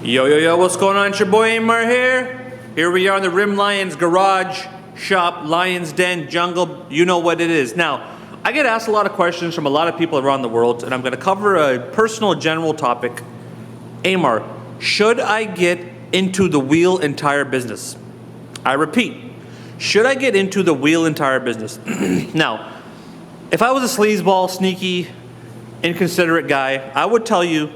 Yo, what's going on? It's your boy AMAR here. Here we are in the Rim Lions garage shop, Lions Den, jungle, you know what it is. Now, I get asked a lot of questions from a lot of people around the world, and I'm gonna cover a personal general topic. AMAR, should I get into the wheel and tire business? I repeat, should I get into the wheel and tire business? Now, if I was a sleazeball, sneaky, inconsiderate guy, I would tell you,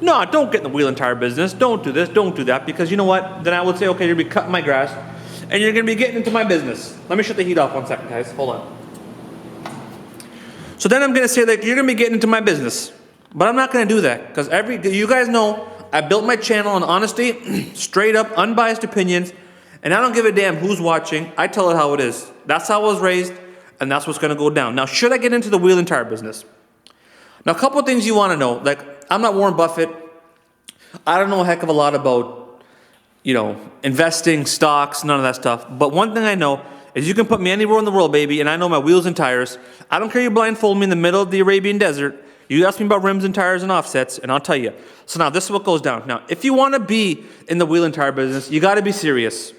no, don't get in the wheel and tire business. Don't do this, don't do that, because you know what? Then I would say, okay, you're gonna be cutting my grass, and you're gonna be getting into my business. Let me shut the heat off 1 second, guys. Hold on. So then I'm gonna say that you're gonna be getting into my business, but I'm not gonna do that, because you guys know I built my channel on honesty, straight up, unbiased opinions, and I don't give a damn who's watching. I tell it how it is. That's how I was raised, and that's what's gonna go down. Now, should I get into the wheel and tire business? Now, a couple of things you wanna know, like, I'm not Warren Buffett. I don't know a heck of a lot about, investing, stocks, none of that stuff. But one thing I know is you can put me anywhere in the world, baby, and I know my wheels and tires. I don't care you blindfold me in the middle of the Arabian desert. You ask me about rims and tires and offsets, and I'll tell you. So now, this is what goes down. Now, if you want to be in the wheel and tire business, you got to be serious.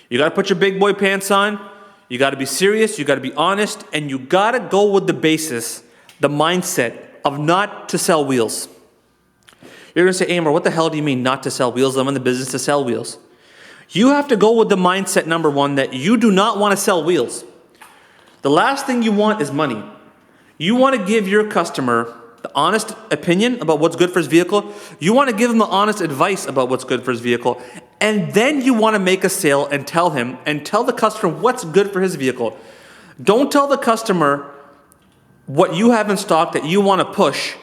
You got to put your big boy pants on. You got to be serious. You got to be honest. And you got to go with the basis, the mindset of not to sell wheels. You're going to say, AMAR, what the hell do you mean not to sell wheels? I'm in the business to sell wheels. You have to go with the mindset, number one, that you do not want to sell wheels. The last thing you want is money. You want to give your customer the honest opinion about what's good for his vehicle. You want to give him the honest advice about what's good for his vehicle. And then you want to make a sale and tell the customer what's good for his vehicle. Don't tell the customer what you have in stock that you want to push,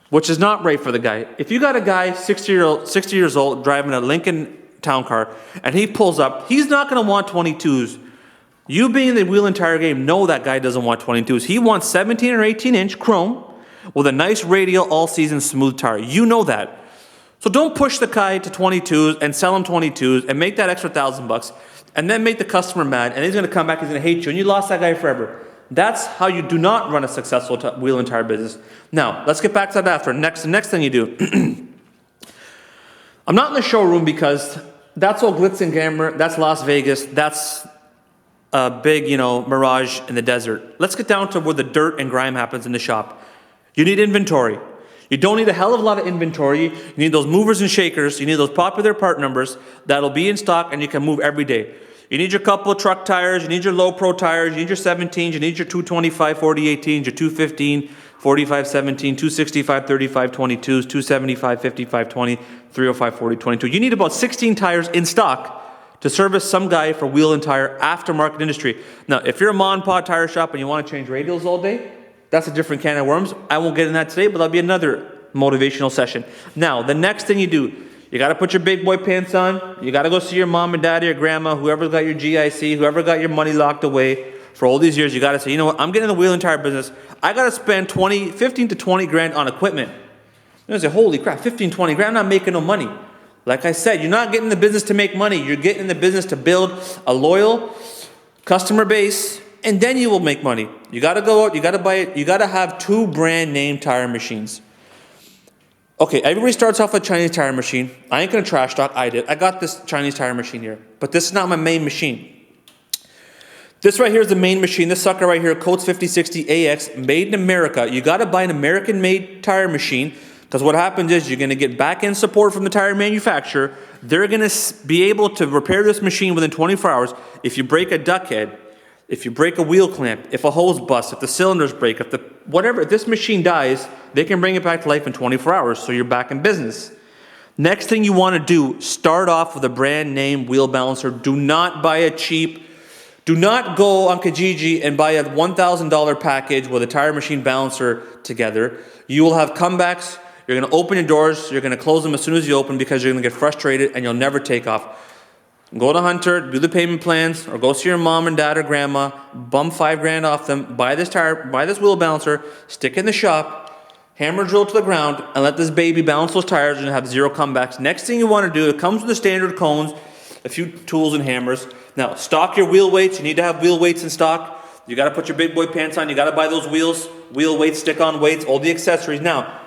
which is not right for the guy. If you got a guy 60 years old driving a Lincoln Town Car and he pulls up, he's not going to want 22s. You being in the wheel and tire game know that guy doesn't want 22s. He wants 17 or 18 inch chrome with a nice radial all season smooth tire. You know that. So don't push the guy to 22s and sell him 22s and make that extra $1,000 and then make the customer mad, and he's going to come back, he's going to hate you, and you lost that guy forever. That's how you do not run a successful wheel and tire business. Now, let's get back to that after. The next thing you do. I'm not in the showroom because that's all glitz and glamour. That's Las Vegas. That's a big, mirage in the desert. Let's get down to where the dirt and grime happens in the shop. You need inventory. You don't need a hell of a lot of inventory. You need those movers and shakers. You need those popular part numbers that'll be in stock and you can move every day. You need your couple of truck tires, you need your low pro tires, you need your 17s, you need your 225 40 18s, your 215 45 17, 265 35 22s, 275 55 20, 305 40 22. You need about 16 tires in stock to service some guy for wheel and tire aftermarket industry. Now, if you're a mom and pop tire shop and you want to change radials all day, that's a different can of worms. I won't get in that today, but that'll be another motivational session. Now, the next thing you do, you got to put your big boy pants on. You got to go see your mom and dad or your grandma, whoever got your GIC, whoever got your money locked away for all these years. You got to say, you know what, I'm getting in the wheel and tire business. I got to spend 15 to 20 grand on equipment. You say, holy crap, 15, 20 grand, I'm not making no money. Like I said, you're not getting in the business to make money. You're getting in the business to build a loyal customer base, and then you will make money. You got to go out, you got to buy it. You got to have 2 brand name tire machines. Okay, everybody starts off with a Chinese tire machine. I ain't going to trash talk. I did. I got this Chinese tire machine here. But this is not my main machine. This right here is the main machine. This sucker right here, Coates 5060 AX, made in America. You got to buy an American-made tire machine because what happens is you're going to get back-end support from the tire manufacturer. They're going to be able to repair this machine within 24 hours. If you break a duck head, if you break a wheel clamp, if a hose busts, if the cylinders break, if this machine dies, they can bring it back to life in 24 hours, so you're back in business. Next thing you want to do, start off with a brand name wheel balancer. Do not buy a cheap, do not go on Kijiji and buy a $1,000 package with a tire machine balancer together. You will have comebacks. You're going to open your doors. You're going to close them as soon as you open because you're going to get frustrated and you'll never take off. Go to Hunter, do the payment plans, or go see your mom and dad or grandma, bum 5 grand off them, buy this wheel balancer, stick it in the shop, hammer drill to the ground, and let this baby balance those tires and have 0 comebacks. Next thing you want to do, it comes with the standard cones, a few tools and hammers. Now, stock your wheel weights. You need to have wheel weights in stock. You got to put your big boy pants on. You got to buy those wheel weights, stick-on weights, all the accessories. Now,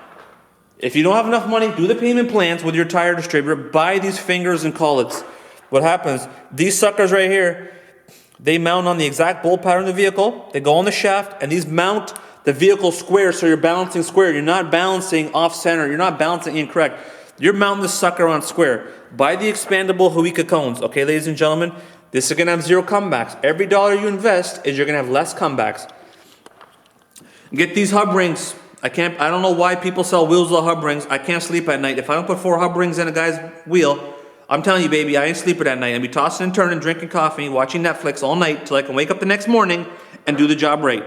If you don't have enough money, do the payment plans with your tire distributor. Buy these fingers and collets. What happens, these suckers right here, they mount on the exact bolt pattern of the vehicle. They go on the shaft, and these mount the vehicle square, so you're balancing square. You're not balancing off center. You're not balancing incorrect. You're mounting the sucker on square. Buy the expandable Huika cones. Okay, ladies and gentlemen, this is gonna have zero comebacks. Every dollar you invest is you're gonna have less comebacks. Get these hub rings. I don't know why people sell wheels with hub rings. I can't sleep at night. If I don't put 4 hub rings in a guy's wheel, I'm telling you, baby, I ain't sleeping at night. I'll be tossing and turning, drinking coffee, watching Netflix all night till I can wake up the next morning and do the job right.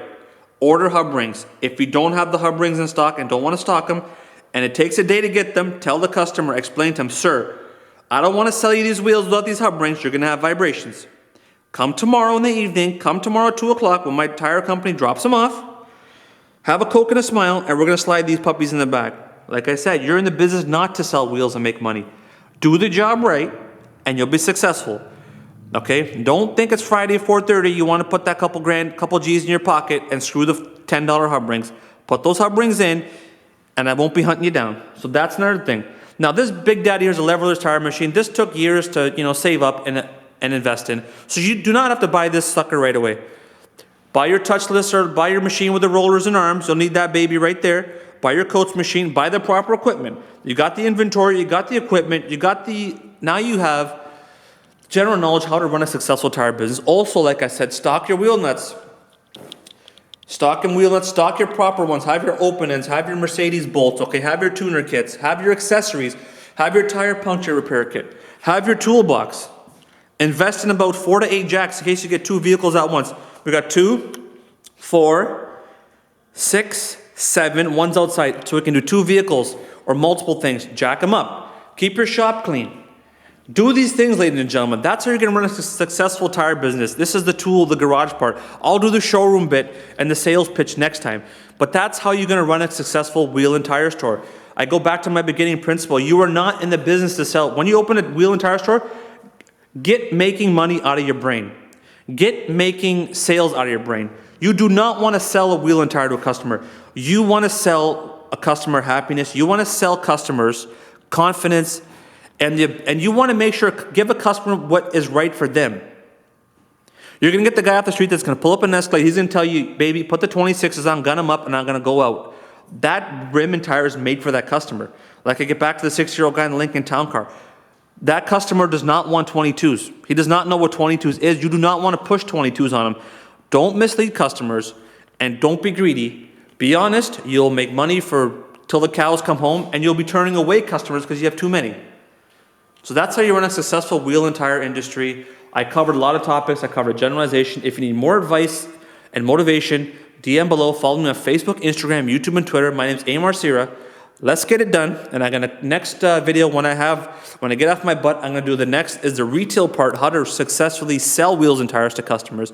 Order hub rings. If you don't have the hub rings in stock and don't want to stock them, and it takes a day to get them, tell the customer, explain to him, sir, I don't want to sell you these wheels without these hub rings. You're going to have vibrations. Come tomorrow in the evening, come tomorrow at 2 o'clock when my tire company drops them off. Have a Coke and a smile, and we're going to slide these puppies in the back. Like I said, you're in the business not to sell wheels and make money. Do the job right, and you'll be successful. Okay? Don't think it's Friday at 4:30. You want to put that couple G's in your pocket and screw the $10 hub rings. Put those hub rings in, and I won't be hunting you down. So that's another thing. Now, this Big Daddy here is a leverless tire machine. This took years to save up and invest in. So you do not have to buy this sucker right away. Buy your touchless or buy your machine with the rollers and arms. You'll need that baby right there. Buy your coach machine. Buy the proper equipment. You got the inventory. You got the equipment. Now you have general knowledge how to run a successful tire business. Also, like I said, stock your wheel nuts. Stock and wheel nuts. Stock your proper ones. Have your open ends. Have your Mercedes bolts. Okay, have your tuner kits. Have your accessories. Have your tire puncture repair kit. Have your toolbox. Invest in about 4 to 8 jacks in case you get 2 vehicles at once. We got 2, 4, 6, 7. One's outside, so we can do 2 vehicles or multiple things. Jack them up. Keep your shop clean. Do these things, ladies and gentlemen. That's how you're going to run a successful tire business. This is the tool, the garage part. I'll do the showroom bit and the sales pitch next time. But that's how you're going to run a successful wheel and tire store. I go back to my beginning principle. You are not in the business to sell. When you open a wheel and tire store, get making money out of your brain. Get making sales out of your brain. You do not want to sell a wheel and tire to a customer. You want to sell a customer happiness. You want to sell customers confidence, and you want to make sure, give a customer what is right for them. You're going to get the guy off the street that's going to pull up an Escalade. He's going to tell you, baby, put the 26s on, gun them up, and I'm going to go out. That rim and tire is made for that customer. Like I get back to the 6-year-old guy in the Lincoln Town Car. That customer does not want 22s. He does not know what 22s is. You do not want to push 22s on him. Don't mislead customers, and don't be greedy. Be honest. You'll make money till the cows come home, and you'll be turning away customers because you have too many. So that's how you run a successful wheel and tire industry. I covered a lot of topics. I covered generalization. If you need more advice and motivation, DM below. Follow me on Facebook, Instagram, YouTube, and Twitter. My name's AMAR SIHRA. Let's get it done. And I'm gonna next video when I get off my butt, I'm gonna do the next is the retail part, how to successfully sell wheels and tires to customers.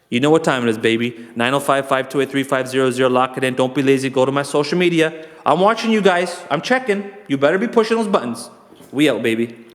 You know what time it is, baby. 905-528-3500. Lock it in. Don't be lazy. Go to my social media. I'm watching you guys. I'm checking. You better be pushing those buttons. We out, baby.